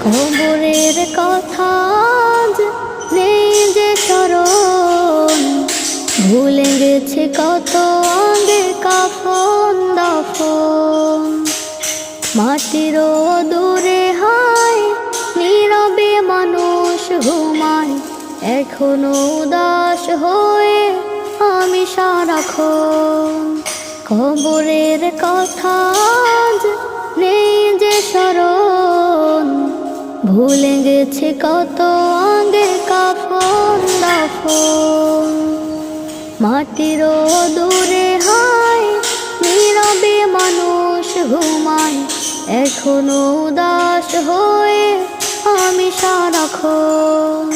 কবরের কথা আজ নেই যে স্মরণ, ভুলে গেছে কত আগের কাফন দাফন। মাটির দূরে হায় নীরবে মানুষ ঘুমায়, এখনো উদাস হয়ে আমি সারাক্ষণ। কবরের কথা আজ নেই যে স্মরণ, ভুলে গেছে কত আগের কাফন দাফন। মাটির দূরে হায় নীরবে মানুষ ঘুমায়, এখনো উদাস হয়ে আমি সারাক্ষণ।